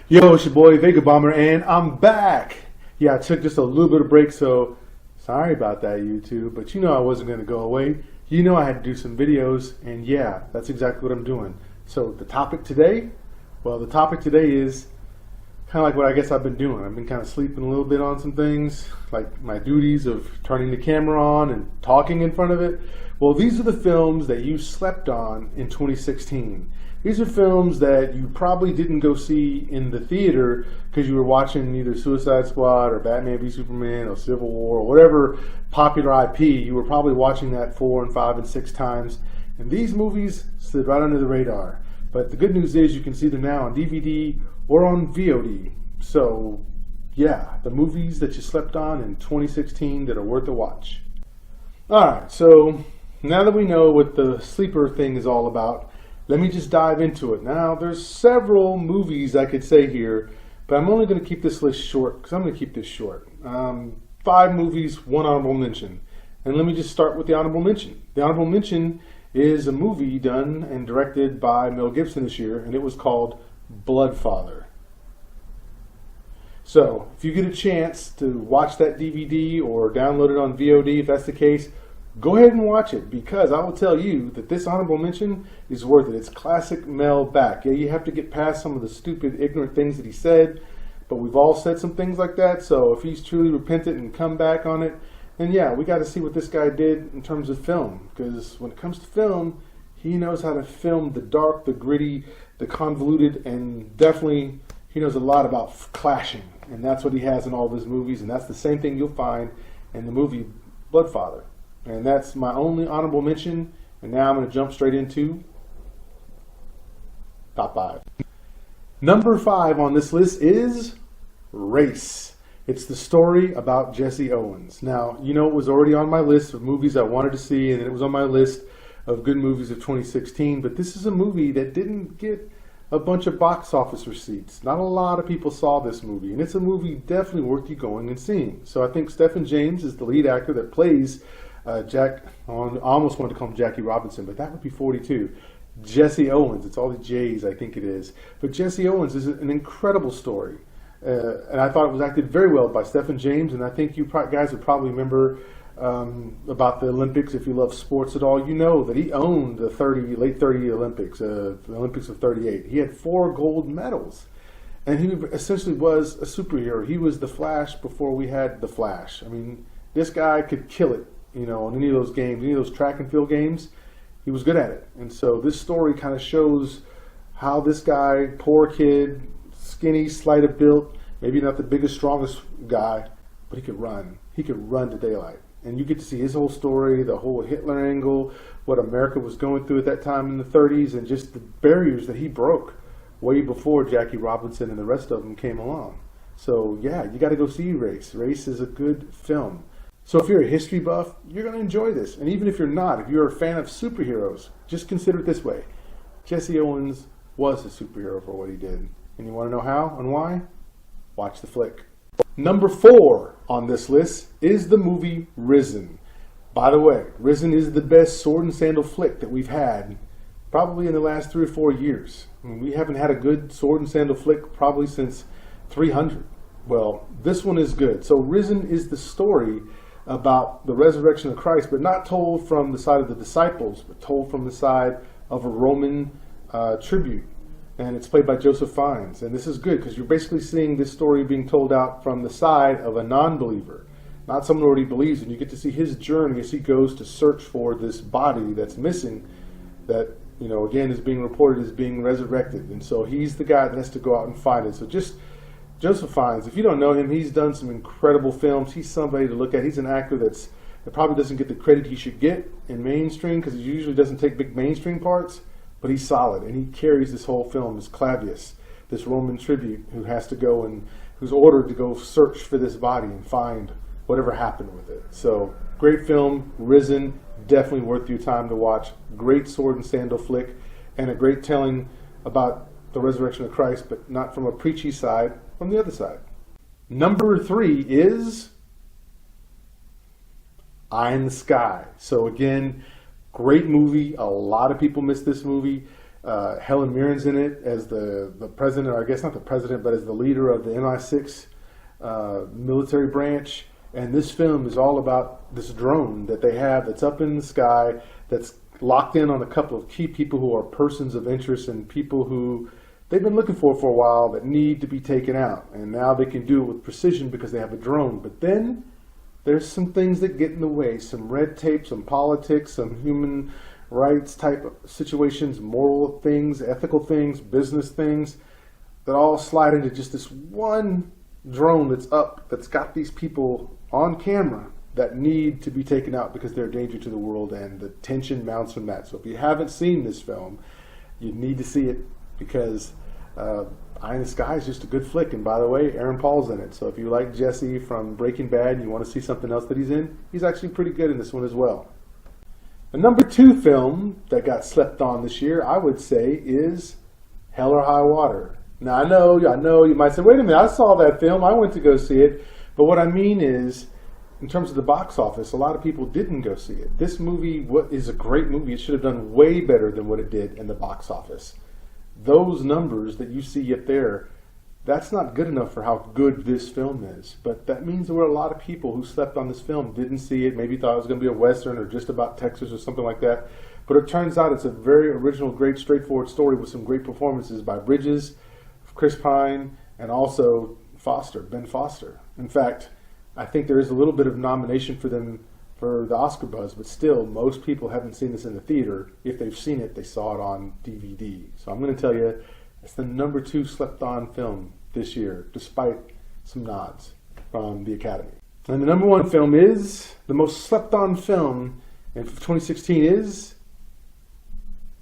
Yo, it's your boy Vegabomber, and I'm back. Yeah, I took just a little bit of break, so sorry about that, YouTube. But you know I wasn't going to go away. You know I had to do some videos, and yeah, that's exactly what I'm doing. So the topic today, is kind of like what I guess I've been doing. I've been kind of sleeping a little bit on some things, like my duties of turning the camera on and talking in front of it. Well, these are the films that you slept on in 2016. These are films that you probably didn't go see in the theater because you were watching either Suicide Squad or Batman v Superman or Civil War or whatever popular IP. You were probably watching that 4 and 5 and 6 times. And these movies slid right under the radar. But the good news is you can see them now on DVD or on VOD. So yeah, the movies that you slept on in 2016 that are worth a watch. Alright, so now that we know what the sleeper thing is all about, let me just dive into it. Now, there's several movies I could say here, but I'm only going to keep this list short because I'm going to keep this short. 5 movies, 1 honorable mention. And let me just start with the honorable mention. The honorable mention is a movie done and directed by Mel Gibson this year, and it was called Bloodfather. So, if you get a chance to watch that DVD or download it on VOD, if that's the case, go ahead and watch it, because I will tell you that this honorable mention is worth it. It's classic Mel back. Yeah, you have to get past some of the stupid, ignorant things that he said, but we've all said some things like that, so if he's truly repentant and come back on it, then yeah, we got to see what this guy did in terms of film, because when it comes to film, he knows how to film the dark, the gritty, the convoluted, and definitely he knows a lot about clashing, and that's what he has in all of his movies, and that's the same thing you'll find in the movie Bloodfather. And that's my only honorable mention. And now I'm going to jump straight into top 5. Number 5 on this list is Race. It's the story about Jesse Owens. Now, you know, it was already on my list of movies I wanted to see, and it was on my list of good movies of 2016. But this is a movie that didn't get a bunch of box office receipts. Not a lot of people saw this movie, and it's a movie definitely worth you going and seeing. So I think Stephen James is the lead actor that plays I almost wanted to call him Jackie Robinson, but that would be 42. Jesse Owens, it's all the J's, I think it is. But Jesse Owens is an incredible story. And I thought it was acted very well by Stephen James, and I think you guys would probably remember about the Olympics. If you love sports at all, you know that he owned the late 30 Olympics, the Olympics of 38. He had 4 gold medals. And he essentially was a superhero. He was the Flash before we had the Flash. I mean, this guy could kill it. You know, in any of those games, any of those track and field games, he was good at it. And so this story kind of shows how this guy, poor kid, skinny, slight of built, maybe not the biggest, strongest guy, but he could run. He could run to daylight. And you get to see his whole story, the whole Hitler angle, what America was going through at that time in the 30s, and just the barriers that he broke way before Jackie Robinson and the rest of them came along. So yeah, you got to go see Race. Race is a good film. So if you're a history buff, you're going to enjoy this. And even if you're not, if you're a fan of superheroes, just consider it this way. Jesse Owens was a superhero for what he did. And you want to know how and why? Watch the flick. Number 4 on this list is the movie Risen. By the way, Risen is the best sword and sandal flick that we've had probably in the last 3 or 4 years. I mean, we haven't had a good sword and sandal flick probably since 300. Well, this one is good. So Risen is the story about the resurrection of Christ, but not told from the side of the disciples, but told from the side of a Roman tribute. And it's played by Joseph Fiennes. And this is good because you're basically seeing this story being told out from the side of a non-believer, not someone who already believes. And you get to see his journey as he goes to search for this body that's missing that, you know, again is being reported as being resurrected. And so he's the guy that has to go out and find it. So just Joseph Fiennes, if you don't know him, he's done some incredible films. He's somebody to look at. He's an actor that probably doesn't get the credit he should get in mainstream because he usually doesn't take big mainstream parts, but he's solid, and he carries this whole film as Clavius, this Roman tribute who has to go and who's ordered to go search for this body and find whatever happened with it. So great film, Risen, definitely worth your time to watch. Great sword and sandal flick, and a great telling about the resurrection of Christ, but not from a preachy side, from the other side. Number 3 is Eye in the Sky. So again, great movie. A lot of people miss this movie. Helen Mirren's in it as the president, or I guess not the president, but as the leader of the MI6 military branch. And this film is all about this drone that they have that's up in the sky, that's locked in on a couple of key people who are persons of interest and people who they've been looking for a while that need to be taken out. And now they can do it with precision because they have a drone. But then there's some things that get in the way, some red tape, some politics, some human rights type of situations, moral things, ethical things, business things that all slide into just this one drone that's up, that's got these people on camera that need to be taken out because they're a danger to the world, and the tension mounts from that. So if you haven't seen this film, you need to see it, because Eye in the Sky is just a good flick. And by the way, Aaron Paul's in it. So if you like Jesse from Breaking Bad and you want to see something else that he's in, he's actually pretty good in this one as well. The number 2 film that got slept on this year, I would say, is Hell or High Water. Now, I know you might say, wait a minute, I saw that film, I went to go see it. But what I mean is, in terms of the box office, a lot of people didn't go see it. This movie is a great movie. It should have done way better than what it did in the box office. Those numbers that you see up there, that's not good enough for how good this film is. But that means there were a lot of people who slept on this film, didn't see it, maybe thought it was going to be a Western or just about Texas or something like that. But it turns out it's a very original, great, straightforward story with some great performances by Bridges, Chris Pine, and also Ben Foster. In fact, I think there is a little bit of nomination for them for the Oscar buzz, but still, most people haven't seen this in the theater. If they've seen it, they saw it on DVD. So I'm going to tell you, it's the number 2 slept-on film this year, despite some nods from the Academy. And the number 1 film is, the most slept-on film in 2016 is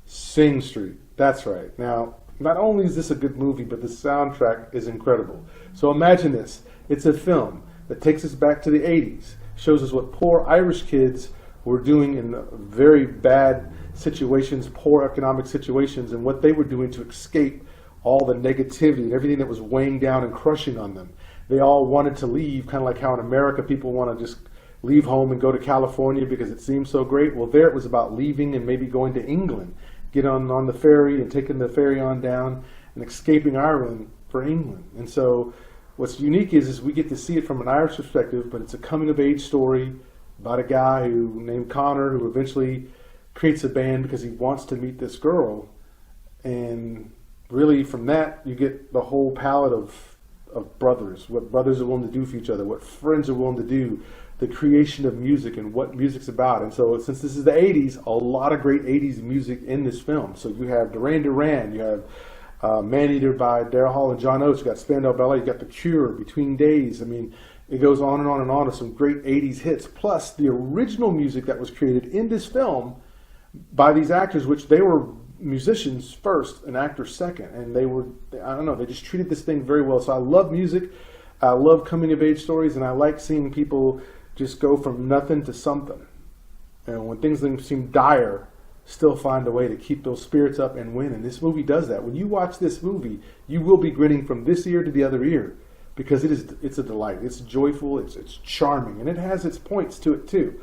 Sing Street. That's right. Now, not only is this a good movie, but the soundtrack is incredible. So imagine this. It's a film that takes us back to the 80s, shows us what poor Irish kids were doing in very bad situations, poor economic situations, and what they were doing to escape all the negativity and everything that was weighing down and crushing on them. They all wanted to leave, kind of like how in America people want to just leave home and go to California because it seems so great. Well, there it was about leaving and maybe going to England, get on the ferry and taking the ferry on down and escaping Ireland for England. And so what's unique is we get to see it from an Irish perspective, but it's a coming-of-age story about a guy named Connor who eventually creates a band because he wants to meet this girl. And really from that, you get the whole palette of brothers, what brothers are willing to do for each other, what friends are willing to do, the creation of music and what music's about. And so since this is the 80s, a lot of great 80s music in this film. So you have Duran Duran, you have Man-Eater by Daryl Hall and John Oates, you got Spandau Ballet, you got The Cure, Between Days. I mean, it goes on and on and on of some great 80s hits, plus the original music that was created in this film by these actors, which they were musicians first and actors second, and they just treated this thing very well. So I love music, I love coming of age stories, and I like seeing people just go from nothing to something. And when things seem dire, still find a way to keep those spirits up and win. And this movie does that. When you watch this movie, you will be grinning from this ear to the other ear, because it's a delight. It's joyful, it's charming, and it has its points to it too.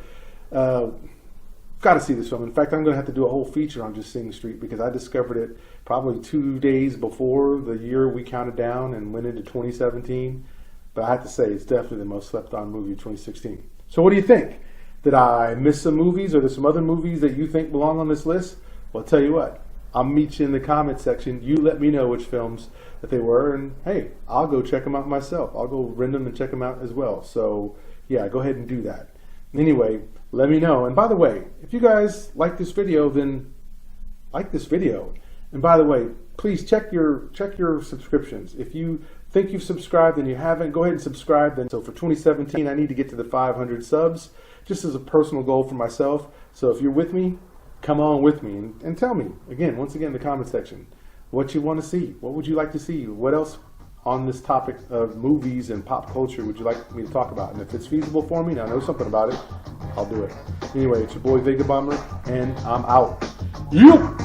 Got to see this film. In fact, I'm going to have to do a whole feature on just Sing Street, because I discovered it probably 2 days before the year we counted down and went into 2017. But I have to say, it's definitely the most slept-on movie of 2016. So what do you think? Did I miss some movies? Are there some other movies that you think belong on this list? Well, I'll tell you what. I'll meet you in the comment section. You let me know which films that they were, and hey, I'll go check them out myself. I'll go rent them and check them out as well. So yeah, go ahead and do that. Anyway, let me know. And by the way, if you guys like this video, then like this video. And by the way, please check your subscriptions. If you think you've subscribed and you haven't, go ahead and subscribe. Then, so for 2017, I need to get to the 500 subs, just as a personal goal for myself. So if you're with me, come on with me and tell me, once again, in the comment section, what you want to see. What would you like to see? What else on this topic of movies and pop culture would you like me to talk about? And if it's feasible for me, and I know something about it, I'll do it. Anyway, it's your boy Vegabomber, and I'm out. Yep.